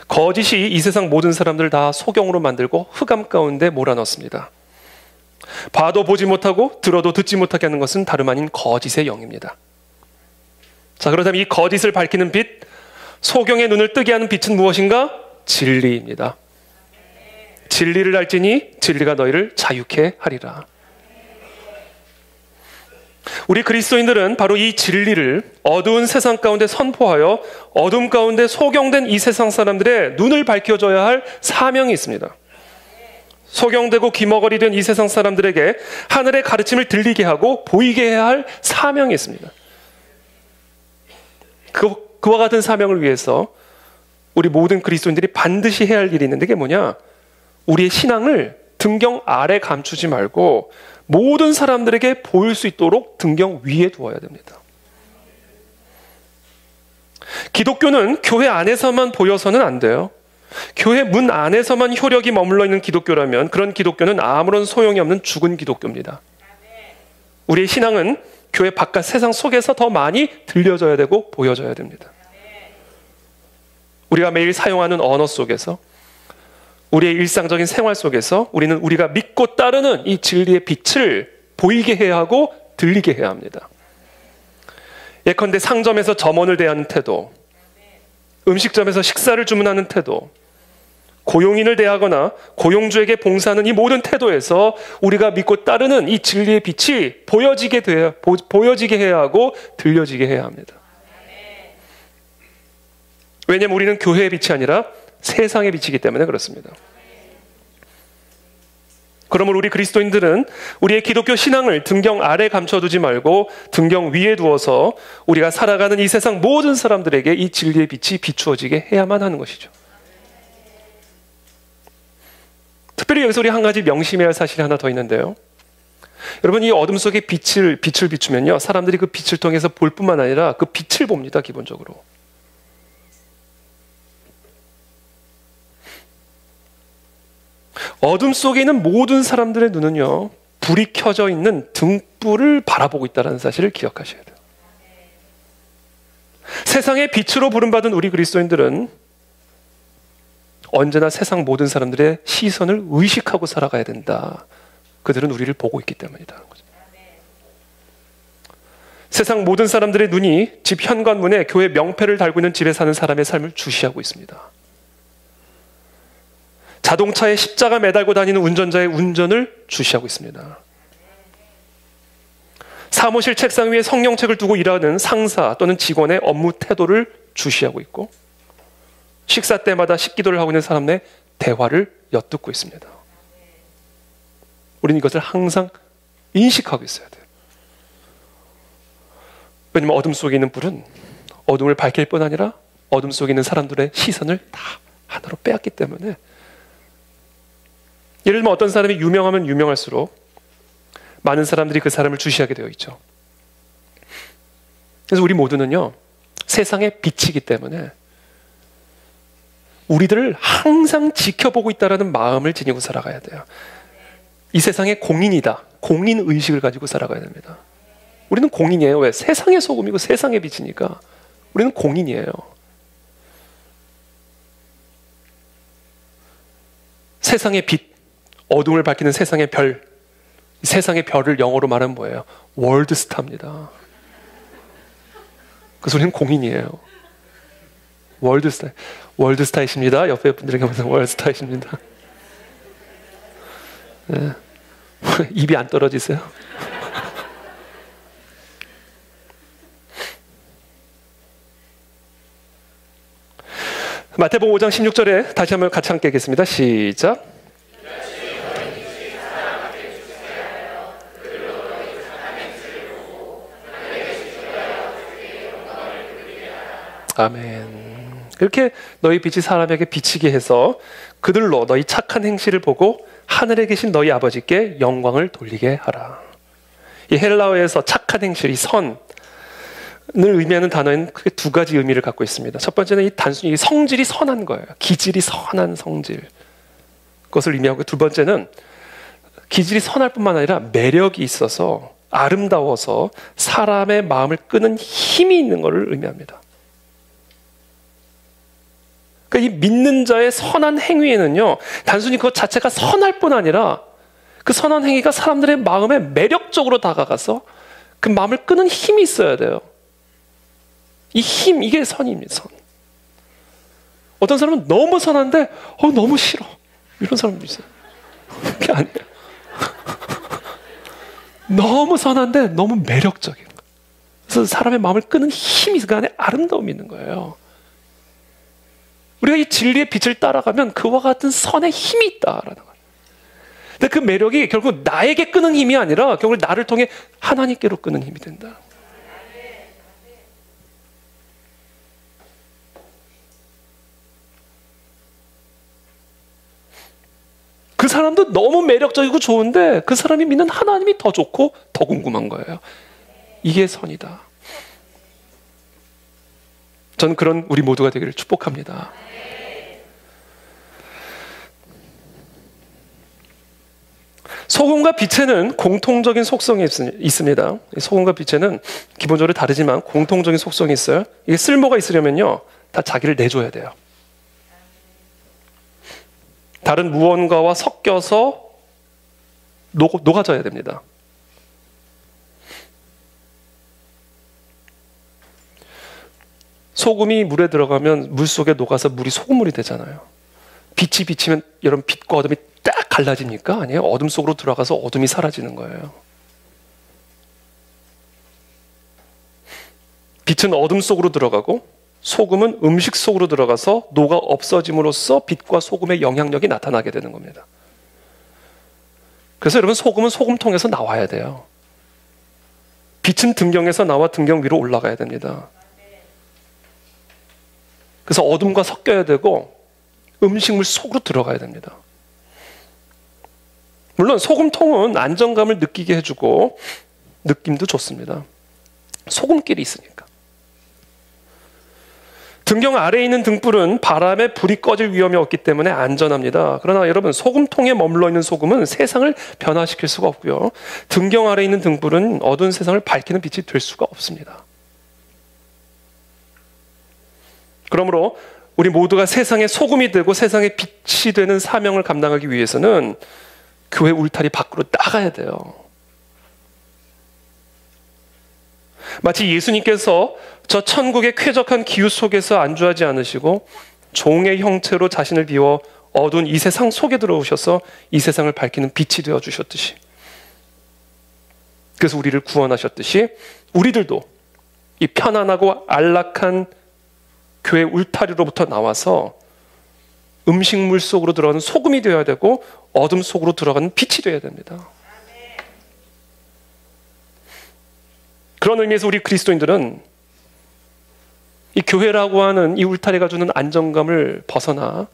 거짓이 이 세상 모든 사람들을 다 소경으로 만들고 흑암 가운데 몰아넣습니다. 봐도 보지 못하고 들어도 듣지 못하게 하는 것은 다름 아닌 거짓의 영입니다. 자, 그렇다면 이 거짓을 밝히는 빛, 소경의 눈을 뜨게 하는 빛은 무엇인가? 진리입니다. 진리를 알지니 진리가 너희를 자유케 하리라. 우리 그리스도인들은 바로 이 진리를 어두운 세상 가운데 선포하여 어둠 가운데 소경된 이 세상 사람들의 눈을 밝혀줘야 할 사명이 있습니다. 소경되고 귀머거리 된 이 세상 사람들에게 하늘의 가르침을 들리게 하고 보이게 해야 할 사명이 있습니다. 그와 같은 사명을 위해서 우리 모든 그리스도인들이 반드시 해야 할 일이 있는데 그게 뭐냐? 우리의 신앙을 등경 아래 감추지 말고 모든 사람들에게 보일 수 있도록 등경 위에 두어야 됩니다. 기독교는 교회 안에서만 보여서는 안 돼요. 교회 문 안에서만 효력이 머물러 있는 기독교라면 그런 기독교는 아무런 소용이 없는 죽은 기독교입니다. 우리의 신앙은 교회 바깥 세상 속에서 더 많이 들려져야 되고 보여져야 됩니다. 우리가 매일 사용하는 언어 속에서, 우리의 일상적인 생활 속에서 우리는 우리가 믿고 따르는 이 진리의 빛을 보이게 해야 하고 들리게 해야 합니다. 예컨대 상점에서 점원을 대하는 태도, 음식점에서 식사를 주문하는 태도, 고용인을 대하거나 고용주에게 봉사하는 이 모든 태도에서 우리가 믿고 따르는 이 진리의 빛이 보여지게 해야 하고 들려지게 해야 합니다. 왜냐하면 우리는 교회의 빛이 아니라 세상의 빛이기 때문에 그렇습니다. 그러므로 우리 그리스도인들은 우리의 기독교 신앙을 등경 아래 감춰두지 말고 등경 위에 두어서 우리가 살아가는 이 세상 모든 사람들에게 이 진리의 빛이 비추어지게 해야만 하는 것이죠. 특별히 여기서 우리 한 가지 명심해야 할 사실이 하나 더 있는데요. 여러분, 이 어둠 속에 빛을 비추면요, 사람들이 그 빛을 통해서 볼 뿐만 아니라 그 빛을 봅니다. 기본적으로. 어둠 속에 있는 모든 사람들의 눈은요, 불이 켜져 있는 등불을 바라보고 있다는 사실을 기억하셔야 돼요. 세상의 빛으로 부름받은 우리 그리스도인들은 언제나 세상 모든 사람들의 시선을 의식하고 살아가야 된다. 그들은 우리를 보고 있기 때문이다. 세상 모든 사람들의 눈이 집 현관문에 교회 명패를 달고 있는 집에 사는 사람의 삶을 주시하고 있습니다. 자동차에 십자가 매달고 다니는 운전자의 운전을 주시하고 있습니다. 사무실 책상 위에 성경책을 두고 일하는 상사 또는 직원의 업무 태도를 주시하고 있고, 식사 때마다 식기도를 하고 있는 사람의 대화를 엿듣고 있습니다. 우리는 이것을 항상 인식하고 있어야 돼요. 왜냐하면 어둠 속에 있는 불은 어둠을 밝힐 뿐 아니라 어둠 속에 있는 사람들의 시선을 다 하나로 빼앗기 때문에, 예를 들면 어떤 사람이 유명하면 유명할수록 많은 사람들이 그 사람을 주시하게 되어 있죠. 그래서 우리 모두는요, 세상의 빛이기 때문에 우리들을 항상 지켜보고 있다는 마음을 지니고 살아가야 돼요. 이 세상의 공인이다. 공인의식을 가지고 살아가야 됩니다. 우리는 공인이에요. 왜? 세상의 소금이고 세상의 빛이니까 우리는 공인이에요. 세상의 빛, 어둠을 밝히는 세상의 별, 세상의 별을 영어로 말하면 뭐예요? 월드스타입니다. 그래서 우리는 공인이에요. 월드스타이십니다. 옆에 분들에게 보면 월드스타이십니다. 네. 입이 안 떨어지세요? 마태복음 5장 16절에 다시 한번 같이 함께 읽겠습니다. 시작. 아멘. 그렇게 너희 빛이 사람에게 비치게 해서 그들로 너희 착한 행실을 보고 하늘에 계신 너희 아버지께 영광을 돌리게 하라. 이 헬라어에서 착한 행실, 이 선을 의미하는 단어는 크게 두 가지 의미를 갖고 있습니다. 첫 번째는 이 단순히 성질이 선한 거예요. 기질이 선한 성질. 그것을 의미하고, 두 번째는 기질이 선할 뿐만 아니라 매력이 있어서 아름다워서 사람의 마음을 끄는 힘이 있는 것을 의미합니다. 그러니까 이 믿는 자의 선한 행위에는요, 단순히 그것 자체가 선할 뿐 아니라 그 선한 행위가 사람들의 마음에 매력적으로 다가가서 그 마음을 끄는 힘이 있어야 돼요. 이 힘, 이게 선입니다. 선. 어떤 사람은 너무 선한데 너무 싫어, 이런 사람도 있어요. 그게 아니에요. 너무 선한데 너무 매력적인 거예요. 그래서 사람의 마음을 끄는 힘이, 그 안에 아름다움이 있는 거예요. 우리가 이 진리의 빛을 따라가면 그와 같은 선의 힘이 있다라는 거예요. 근데 그 매력이 결국 나에게 끄는 힘이 아니라 결국 나를 통해 하나님께로 끄는 힘이 된다. 그 사람도 너무 매력적이고 좋은데 그 사람이 믿는 하나님이 더 좋고 더 궁금한 거예요. 이게 선이다. 저는 그런 우리 모두가 되기를 축복합니다. 소금과 빛에는 공통적인 속성이 있습니다. 소금과 빛에는 기본적으로 다르지만 공통적인 속성이 있어요. 이게 쓸모가 있으려면요, 다 자기를 내줘야 돼요. 다른 무언가와 섞여서 녹아져야 됩니다. 소금이 물에 들어가면 물 속에 녹아서 물이 소금물이 되잖아요. 빛이 비치면 여러분, 빛과 어둠이 딱 갈라집니까? 아니에요. 어둠 속으로 들어가서 어둠이 사라지는 거예요. 빛은 어둠 속으로 들어가고 소금은 음식 속으로 들어가서 녹아 없어짐으로써 빛과 소금의 영향력이 나타나게 되는 겁니다. 그래서 여러분, 소금은 소금통에서 나와야 돼요. 빛은 등경에서 나와 등경 위로 올라가야 됩니다. 그래서 어둠과 섞여야 되고 음식물 속으로 들어가야 됩니다. 물론 소금통은 안정감을 느끼게 해주고 느낌도 좋습니다. 소금끼리 있으니까. 등경 아래에 있는 등불은 바람에 불이 꺼질 위험이 없기 때문에 안전합니다. 그러나 여러분, 소금통에 머물러 있는 소금은 세상을 변화시킬 수가 없고요. 등경 아래에 있는 등불은 어두운 세상을 밝히는 빛이 될 수가 없습니다. 그러므로 우리 모두가 세상의 소금이 되고 세상의 빛이 되는 사명을 감당하기 위해서는 교회 울타리 밖으로 나가야 돼요. 마치 예수님께서 저 천국의 쾌적한 기후 속에서 안주하지 않으시고 종의 형체로 자신을 비워 어두운 이 세상 속에 들어오셔서 이 세상을 밝히는 빛이 되어주셨듯이, 그래서 우리를 구원하셨듯이 우리들도 이 편안하고 안락한 교회 울타리로부터 나와서 음식물 속으로 들어가는 소금이 되어야 되고 어둠 속으로 들어가는 빛이 되어야 됩니다. 그런 의미에서 우리 그리스도인들은 이 교회라고 하는 이 울타리가 주는 안정감을 벗어나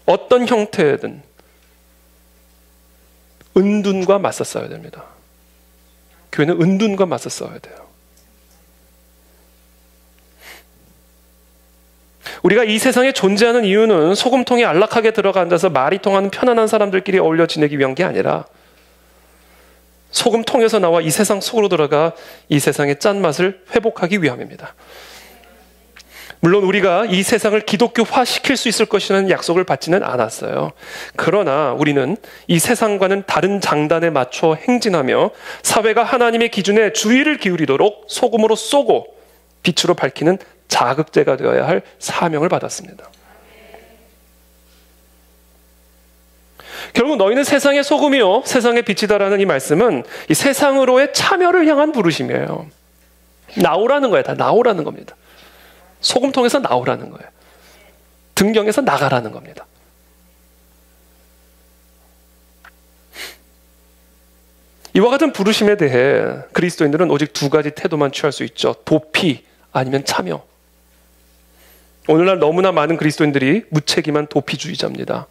어떤 형태든 은둔과 맞서 싸워야 됩니다. 교회는 은둔과 맞서 싸워야 돼요. 우리가 이 세상에 존재하는 이유는 소금통에 안락하게 들어가 앉아서 말이 통하는 편안한 사람들끼리 어울려 지내기 위한 게 아니라 소금통에서 나와 이 세상 속으로 들어가 이 세상의 짠맛을 회복하기 위함입니다. 물론 우리가 이 세상을 기독교화 시킬 수 있을 것이라는 약속을 받지는 않았어요. 그러나 우리는 이 세상과는 다른 장단에 맞춰 행진하며 사회가 하나님의 기준에 주의를 기울이도록 소금으로 쏘고 빛으로 밝히는 자극제가 되어야 할 사명을 받았습니다. 결국 너희는 세상의 소금이요 세상의 빛이다라는 이 말씀은 이 세상으로의 참여를 향한 부르심이에요. 나오라는 거예요. 다 나오라는 겁니다. 소금통에서 나오라는 거예요. 등경에서 나가라는 겁니다. 이와 같은 부르심에 대해 그리스도인들은 오직 두 가지 태도만 취할 수 있죠. 도피 아니면 참여. 오늘날 너무나 많은 그리스도인들이 무책임한 도피주의자입니다.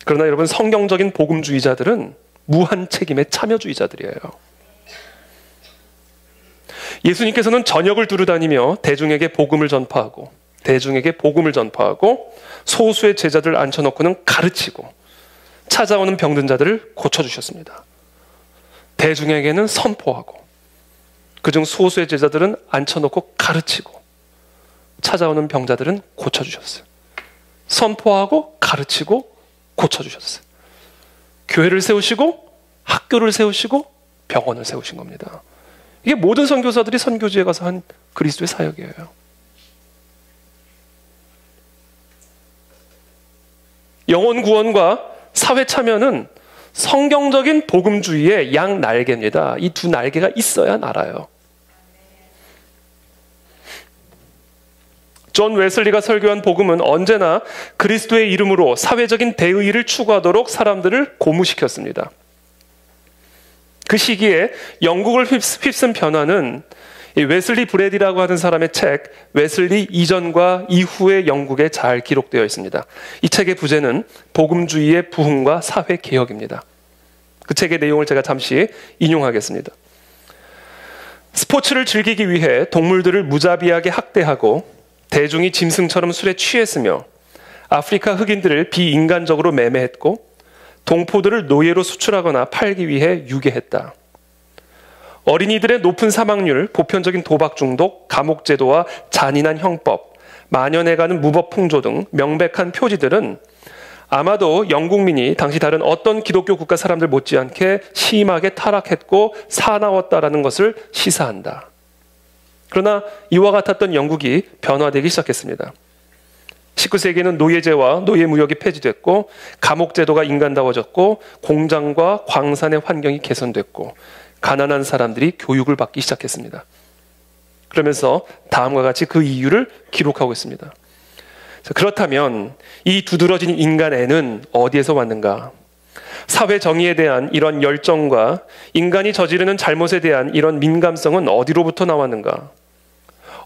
그러나 여러분, 성경적인 복음주의자들은 무한 책임의 참여주의자들이에요. 예수님께서는 저녁을 두루다니며 대중에게 복음을 전파하고 소수의 제자들을 앉혀놓고는 가르치고 찾아오는 병든 자들을 고쳐주셨습니다. 대중에게는 선포하고 그중 소수의 제자들은 앉혀놓고 가르치고 찾아오는 병자들은 고쳐주셨어요. 선포하고 가르치고 고쳐주셨어요. 교회를 세우시고 학교를 세우시고 병원을 세우신 겁니다. 이게 모든 선교사들이 선교지에 가서 한 그리스도의 사역이에요. 영혼 구원과 사회 참여는 성경적인 복음주의의 양 날개입니다. 이 두 날개가 있어야 날아요. 존 웨슬리가 설교한 복음은 언제나 그리스도의 이름으로 사회적인 대의를 추구하도록 사람들을 고무시켰습니다. 그 시기에 영국을 휩쓴 변화는 이 웨슬리 브래디라고 하는 사람의 책 웨슬리 이전과 이후의 영국에 잘 기록되어 있습니다. 이 책의 부제는 복음주의의 부흥과 사회 개혁입니다. 그 책의 내용을 제가 잠시 인용하겠습니다. 스포츠를 즐기기 위해 동물들을 무자비하게 학대하고 대중이 짐승처럼 술에 취했으며 아프리카 흑인들을 비인간적으로 매매했고 동포들을 노예로 수출하거나 팔기 위해 유괴했다. 어린이들의 높은 사망률, 보편적인 도박 중독, 감옥 제도와 잔인한 형법, 만연해가는 무법 풍조 등 명백한 표지들은 아마도 영국민이 당시 다른 어떤 기독교 국가 사람들 못지않게 심하게 타락했고 사나웠다라는 것을 시사한다. 그러나 이와 같았던 영국이 변화되기 시작했습니다. 19세기에는 노예제와 노예무역이 폐지됐고 감옥 제도가 인간다워졌고 공장과 광산의 환경이 개선됐고 가난한 사람들이 교육을 받기 시작했습니다. 그러면서 다음과 같이 그 이유를 기록하고 있습니다. 그렇다면 이 두드러진 인간애는 어디에서 왔는가? 사회 정의에 대한 이런 열정과 인간이 저지르는 잘못에 대한 이런 민감성은 어디로부터 나왔는가?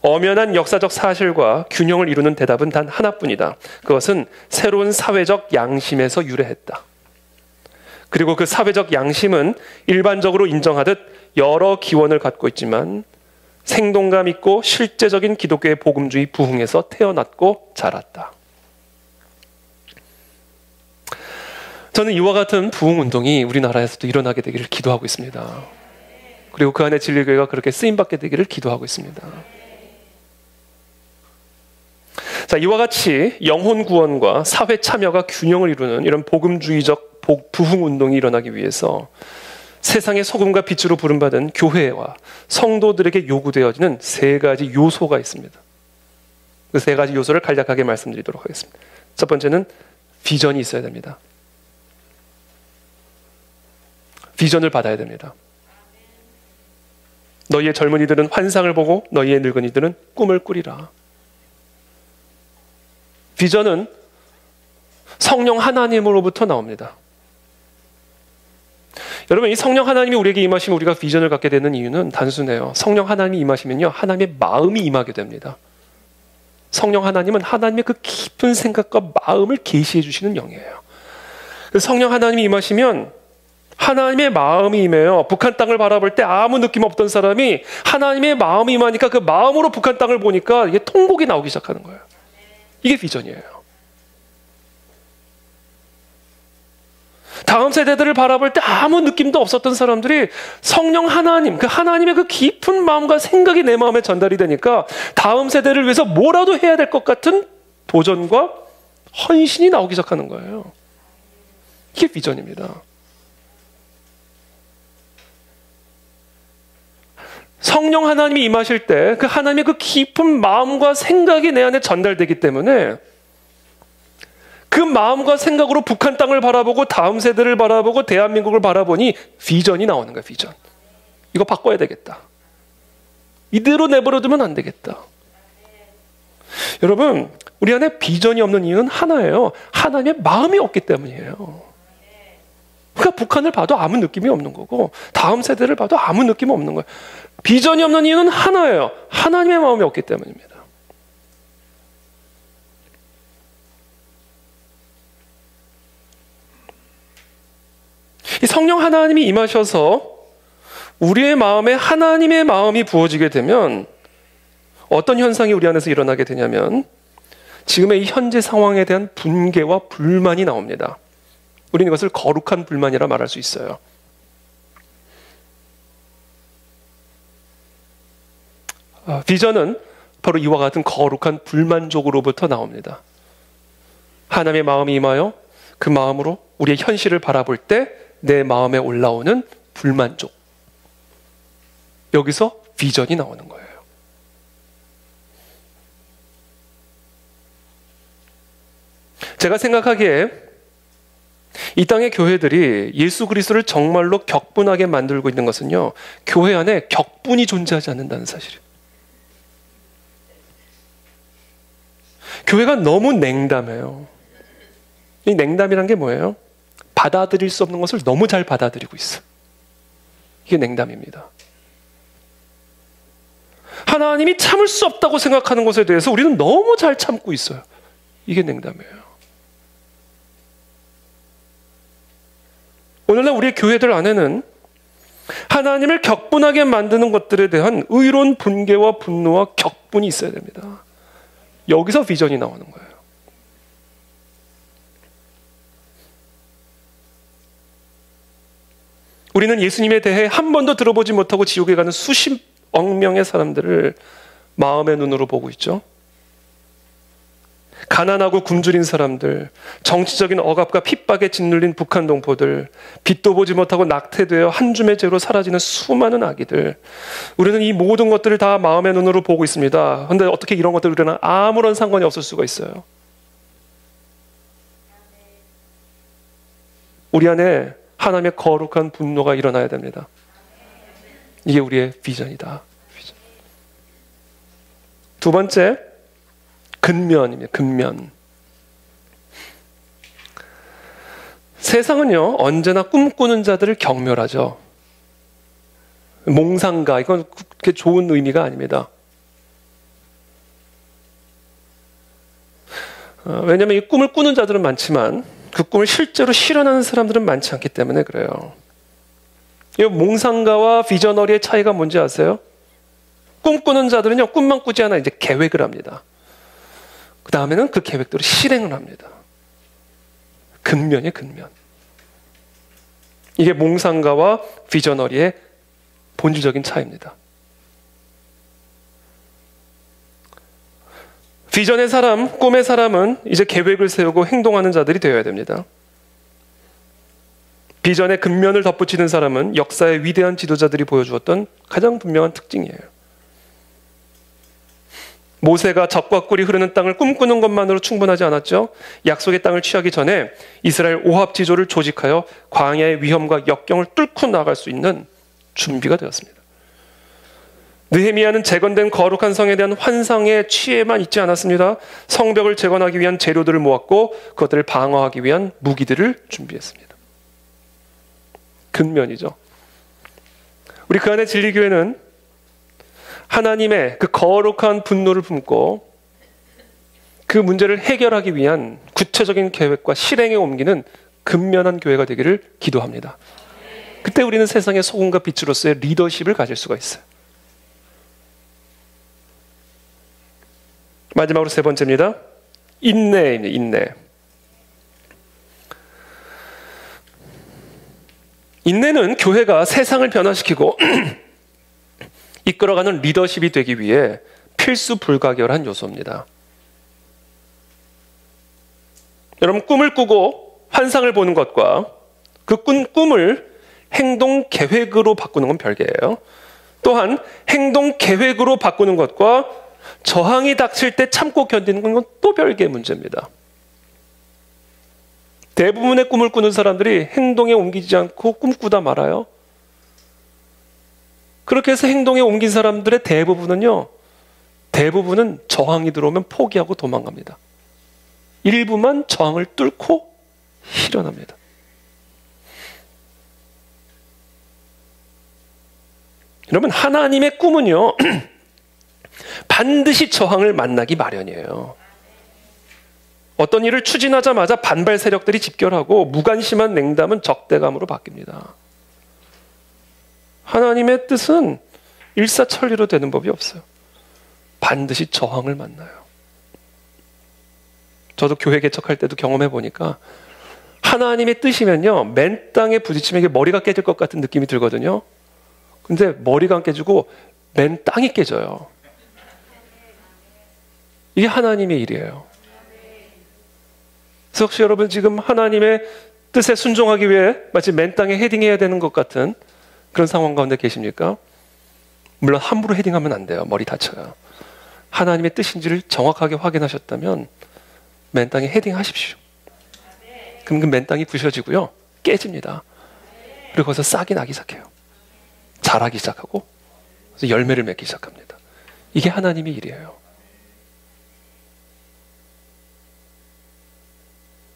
엄연한 역사적 사실과 균형을 이루는 대답은 단 하나뿐이다. 그것은 새로운 사회적 양심에서 유래했다. 그리고 그 사회적 양심은 일반적으로 인정하듯 여러 기원을 갖고 있지만 생동감 있고 실제적인 기독교의 복음주의 부흥에서 태어났고 자랐다. 저는 이와 같은 부흥운동이 우리나라에서도 일어나게 되기를 기도하고 있습니다. 그리고 그 안에 진리교회가 그렇게 쓰임받게 되기를 기도하고 있습니다. 자, 이와 같이 영혼 구원과 사회 참여가 균형을 이루는 이런 복음주의적 부흥운동이 일어나기 위해서 세상의 소금과 빛으로 부름받은 교회와 성도들에게 요구되어지는 세 가지 요소가 있습니다. 그 세 가지 요소를 간략하게 말씀드리도록 하겠습니다. 첫 번째는 비전이 있어야 됩니다. 비전을 받아야 됩니다. 너희의 젊은이들은 환상을 보고 너희의 늙은이들은 꿈을 꾸리라. 비전은 성령 하나님으로부터 나옵니다. 여러분, 이 성령 하나님이 우리에게 임하시면 우리가 비전을 갖게 되는 이유는 단순해요. 성령 하나님이 임하시면요, 하나님의 마음이 임하게 됩니다. 성령 하나님은 하나님의 그 깊은 생각과 마음을 계시해 주시는 영이에요. 성령 하나님이 임하시면 하나님의 마음이 임해요. 북한 땅을 바라볼 때 아무 느낌 없던 사람이 하나님의 마음이 임하니까 그 마음으로 북한 땅을 보니까 이게 통곡이 나오기 시작하는 거예요. 이게 비전이에요. 다음 세대들을 바라볼 때 아무 느낌도 없었던 사람들이 성령 하나님, 그 하나님의 그 깊은 마음과 생각이 내 마음에 전달이 되니까 다음 세대를 위해서 뭐라도 해야 될 것 같은 도전과 헌신이 나오기 시작하는 거예요. 이게 비전입니다. 성령 하나님이 임하실 때 그 하나님의 그 깊은 마음과 생각이 내 안에 전달되기 때문에 그 마음과 생각으로 북한 땅을 바라보고 다음 세대를 바라보고 대한민국을 바라보니 비전이 나오는 거야. 비전. 이거 바꿔야 되겠다. 이대로 내버려두면 안 되겠다. 여러분, 우리 안에 비전이 없는 이유는 하나예요. 하나님의 마음이 없기 때문이에요. 그러니까 북한을 봐도 아무 느낌이 없는 거고 다음 세대를 봐도 아무 느낌 없는 거예요. 비전이 없는 이유는 하나예요. 하나님의 마음이 없기 때문입니다. 이 성령 하나님이 임하셔서 우리의 마음에 하나님의 마음이 부어지게 되면 어떤 현상이 우리 안에서 일어나게 되냐면 지금의 이 현재 상황에 대한 분개와 불만이 나옵니다. 우리는 이것을 거룩한 불만이라 말할 수 있어요. 비전은 바로 이와 같은 거룩한 불만족으로부터 나옵니다. 하나님의 마음이 임하여 그 마음으로 우리의 현실을 바라볼 때 내 마음에 올라오는 불만족. 여기서 비전이 나오는 거예요. 제가 생각하기에 이 땅의 교회들이 예수 그리스도를 정말로 격분하게 만들고 있는 것은요, 교회 안에 격분이 존재하지 않는다는 사실이에요. 교회가 너무 냉담해요. 이 냉담이란 게 뭐예요? 받아들일 수 없는 것을 너무 잘 받아들이고 있어. 이게 냉담입니다. 하나님이 참을 수 없다고 생각하는 것에 대해서 우리는 너무 잘 참고 있어요. 이게 냉담이에요. 오늘날 우리 교회들 안에는 하나님을 격분하게 만드는 것들에 대한 의로운 분개와 분노와 격분이 있어야 됩니다. 여기서 비전이 나오는 거예요. 우리는 예수님에 대해 한 번도 들어보지 못하고 지옥에 가는 수십억 명의 사람들을 마음의 눈으로 보고 있죠. 가난하고 굶주린 사람들, 정치적인 억압과 핍박에 짓눌린 북한 동포들, 빛도 보지 못하고 낙태되어 한 줌의 죄로 사라지는 수많은 아기들, 우리는 이 모든 것들을 다 마음의 눈으로 보고 있습니다. 그런데 어떻게 이런 것들 우리는 아무런 상관이 없을 수가 있어요? 우리 안에 하나님의 거룩한 분노가 일어나야 됩니다. 이게 우리의 비전이다. 비전. 두 번째, 근면입니다. 근면. 세상은요, 언제나 꿈꾸는 자들을 경멸하죠. 몽상가, 이건 그렇게 좋은 의미가 아닙니다. 왜냐하면 이 꿈을 꾸는 자들은 많지만 그 꿈을 실제로 실현하는 사람들은 많지 않기 때문에 그래요. 이 몽상가와 비저너리의 차이가 뭔지 아세요? 꿈꾸는 자들은요, 꿈만 꾸지 않아 이제 계획을 합니다. 그 다음에는 그 계획대로 실행을 합니다. 근면이 근면. 이게 몽상가와 비저너리의 본질적인 차이입니다. 비전의 사람, 꿈의 사람은 이제 계획을 세우고 행동하는 자들이 되어야 됩니다. 비전의 근면을 덧붙이는 사람은 역사의 위대한 지도자들이 보여주었던 가장 분명한 특징이에요. 모세가 젖과 꿀이 흐르는 땅을 꿈꾸는 것만으로 충분하지 않았죠. 약속의 땅을 취하기 전에 이스라엘 오합지조를 조직하여 광야의 위험과 역경을 뚫고 나갈 수 있는 준비가 되었습니다. 느헤미야는 재건된 거룩한 성에 대한 환상의 취해만 있지 않았습니다. 성벽을 재건하기 위한 재료들을 모았고 그것들을 방어하기 위한 무기들을 준비했습니다. 근면이죠. 우리 그 안에 진리교회는 하나님의 그 거룩한 분노를 품고 그 문제를 해결하기 위한 구체적인 계획과 실행에 옮기는 근면한 교회가 되기를 기도합니다. 그때 우리는 세상의 소금과 빛으로서의 리더십을 가질 수가 있어요. 마지막으로 세 번째입니다. 인내입니다. 인내. 인내는 교회가 세상을 변화시키고 이끌어가는 리더십이 되기 위해 필수 불가결한 요소입니다. 여러분, 꿈을 꾸고 환상을 보는 것과 그 꿈을 행동 계획으로 바꾸는 건 별개예요. 또한 행동 계획으로 바꾸는 것과 저항이 닥칠 때 참고 견디는 건 또 별개의 문제입니다. 대부분의 꿈을 꾸는 사람들이 행동에 옮기지 않고 꿈꾸다 말아요. 그렇게 해서 행동에 옮긴 사람들의 대부분은 저항이 들어오면 포기하고 도망갑니다. 일부만 저항을 뚫고 실현합니다. 여러분, 하나님의 꿈은요, 반드시 저항을 만나기 마련이에요. 어떤 일을 추진하자마자 반발 세력들이 집결하고 무관심한 냉담은 적대감으로 바뀝니다. 하나님의 뜻은 일사천리로 되는 법이 없어요. 반드시 저항을 만나요. 저도 교회 개척할 때도 경험해 보니까 하나님의 뜻이면요, 맨 땅에 부딪히면 이게 머리가 깨질 것 같은 느낌이 들거든요. 근데 머리가 안 깨지고 맨 땅이 깨져요. 이게 하나님의 일이에요. 그래서 혹시 여러분 지금 하나님의 뜻에 순종하기 위해 마치 맨 땅에 헤딩해야 되는 것 같은 그런 상황 가운데 계십니까? 물론 함부로 헤딩하면 안 돼요. 머리 다쳐요. 하나님의 뜻인지를 정확하게 확인하셨다면 맨 땅에 헤딩하십시오. 그럼 그 맨 땅이 부셔지고요, 깨집니다. 그리고 거기서 싹이 나기 시작해요. 자라기 시작하고 그래서 열매를 맺기 시작합니다. 이게 하나님의 일이에요.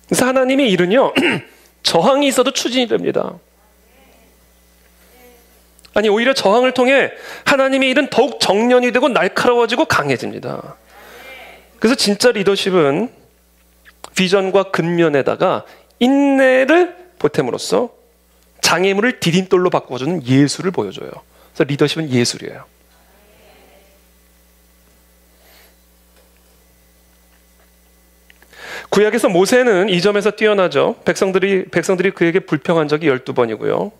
그래서 하나님의 일은요, 저항이 있어도 추진이 됩니다. 아니, 오히려 저항을 통해 하나님의 일은 더욱 정련이 되고 날카로워지고 강해집니다. 그래서 진짜 리더십은 비전과 근면에다가 인내를 보탬으로써 장애물을 디딤돌로 바꿔주는 예술을 보여줘요. 그래서 리더십은 예술이에요. 구약에서 모세는 이 점에서 뛰어나죠. 백성들이 그에게 불평한 적이 12번이고요.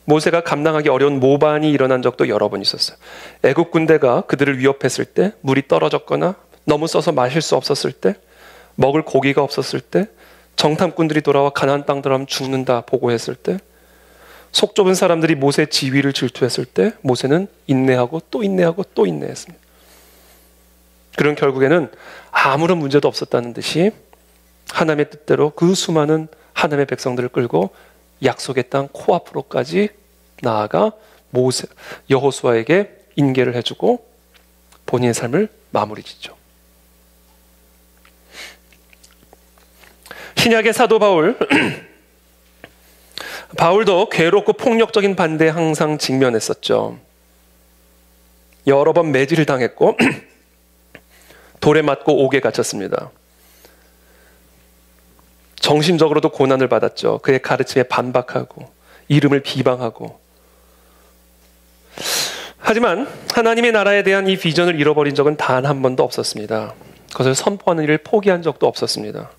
모세가 감당하기 어려운 모반이 일어난 적도 여러 번 있었어요. 애국 군대가 그들을 위협했을 때, 물이 떨어졌거나 너무 써서 마실 수 없었을 때, 먹을 고기가 없었을 때, 정탐꾼들이 돌아와 가나안 땅 들어가면 죽는다 보고했을 때, 속 좁은 사람들이 모세의 지위를 질투했을 때 모세는 인내하고 또 인내하고 또 인내했습니다. 그런 결국에는 아무런 문제도 없었다는 듯이 하나님의 뜻대로 그 수많은 하나님의 백성들을 끌고 약속의 땅 코앞으로까지 나아가 여호수아에게 인계를 해주고 본인의 삶을 마무리 짓죠. 신약의 사도 바울도 괴롭고 폭력적인 반대에 항상 직면했었죠. 여러 번 매질을 당했고 돌에 맞고 옥에 갇혔습니다. 정신적으로도 고난을 받았죠. 그의 가르침에 반박하고 이름을 비방하고. 하지만 하나님의 나라에 대한 이 비전을 잃어버린 적은 단 한 번도 없었습니다. 그것을 선포하는 일을 포기한 적도 없었습니다.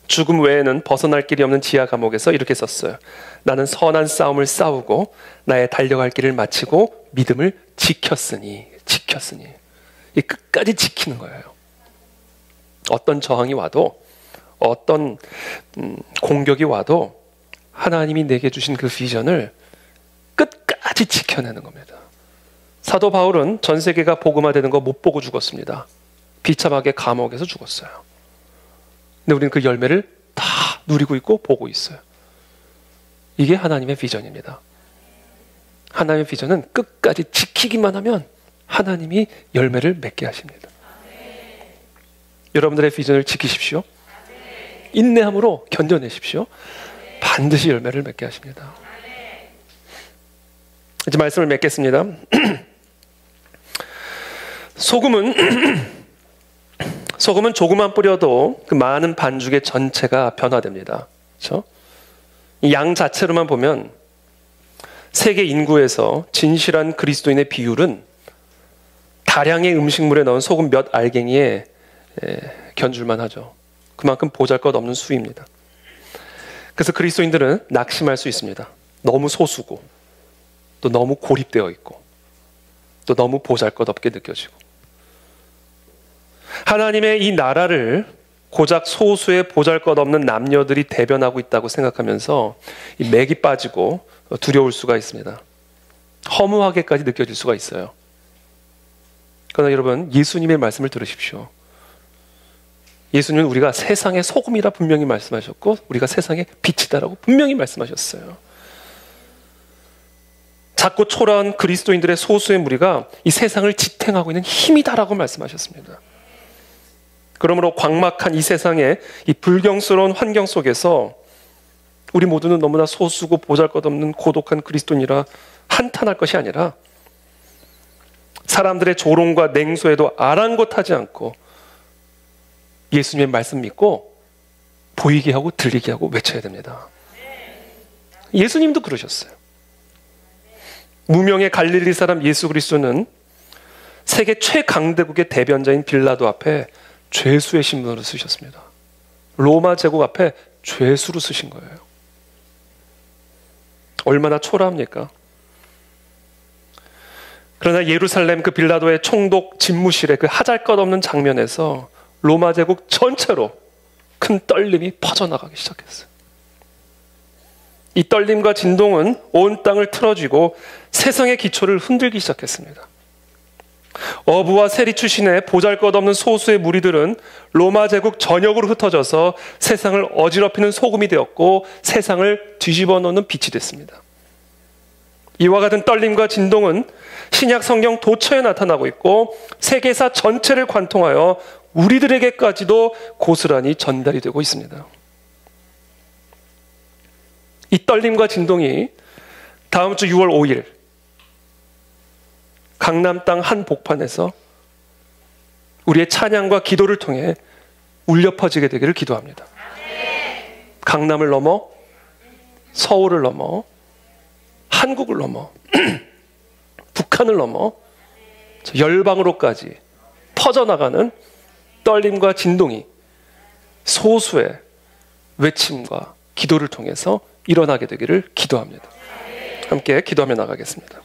죽음 외에는 벗어날 길이 없는 지하 감옥에서 이렇게 썼어요. 나는 선한 싸움을 싸우고 나의 달려갈 길을 마치고 믿음을 지켰으니. 이 끝까지 지키는 거예요. 어떤 저항이 와도, 어떤 공격이 와도 하나님이 내게 주신 그 비전을 끝까지 지켜내는 겁니다. 사도 바울은 전 세계가 복음화되는 거 못 보고 죽었습니다. 비참하게 감옥에서 죽었어요. 근데 우리는 그 열매를 다 누리고 있고 보고 있어요. 이게 하나님의 비전입니다. 하나님의 비전은 끝까지 지키기만 하면 하나님이 열매를 맺게 하십니다. 여러분들의 비전을 지키십시오. 인내함으로 견뎌내십시오. 반드시 열매를 맺게 하십니다. 이제 말씀을 맺겠습니다. 소금은 조금만 뿌려도 그 많은 반죽의 전체가 변화됩니다. 그렇죠? 이 양 자체로만 보면 세계 인구에서 진실한 그리스도인의 비율은 다량의 음식물에 넣은 소금 몇 알갱이에 견줄만 하죠. 그만큼 보잘것없는 수입니다. 그래서 그리스도인들은 낙심할 수 있습니다. 너무 소수고 또 너무 고립되어 있고 또 너무 보잘것없게 느껴지고. 하나님의 이 나라를 고작 소수의 보잘것없는 남녀들이 대변하고 있다고 생각하면서 맥이 빠지고 두려울 수가 있습니다. 허무하게까지 느껴질 수가 있어요. 그러나 여러분, 예수님의 말씀을 들으십시오. 예수님은 우리가 세상의 소금이라 분명히 말씀하셨고 우리가 세상의 빛이다라고 분명히 말씀하셨어요. 작고 초라한 그리스도인들의 소수의 무리가 이 세상을 지탱하고 있는 힘이다라고 말씀하셨습니다. 그러므로 광막한 이 세상의 이 불경스러운 환경 속에서 우리 모두는 너무나 소수고 보잘것없는 고독한 그리스도인이라 한탄할 것이 아니라 사람들의 조롱과 냉소에도 아랑곳하지 않고 예수님의 말씀 믿고 보이게 하고 들리게 하고 외쳐야 됩니다. 예수님도 그러셨어요. 무명의 갈릴리 사람 예수 그리스도는 세계 최강대국의 대변자인 빌라도 앞에 죄수의 신분으로 쓰셨습니다. 로마 제국 앞에 죄수로 쓰신 거예요. 얼마나 초라합니까? 그러나 예루살렘 그 빌라도의 총독 집무실의 그 하잘것없는 장면에서 로마 제국 전체로 큰 떨림이 퍼져나가기 시작했어요. 이 떨림과 진동은 온 땅을 틀어쥐고 세상의 기초를 흔들기 시작했습니다. 어부와 세리 출신의 보잘것없는 소수의 무리들은 로마 제국 전역으로 흩어져서 세상을 어지럽히는 소금이 되었고 세상을 뒤집어 놓는 빛이 됐습니다. 이와 같은 떨림과 진동은 신약 성경 도처에 나타나고 있고 세계사 전체를 관통하여 우리들에게까지도 고스란히 전달이 되고 있습니다. 이 떨림과 진동이 다음 주 6월 5일 강남 땅 한 복판에서 우리의 찬양과 기도를 통해 울려 퍼지게 되기를 기도합니다. 강남을 넘어 서울을 넘어 한국을 넘어 북한을 넘어 열방으로까지 퍼져나가는 떨림과 진동이 소수의 외침과 기도를 통해서 일어나게 되기를 기도합니다. 함께 기도하며 나가겠습니다.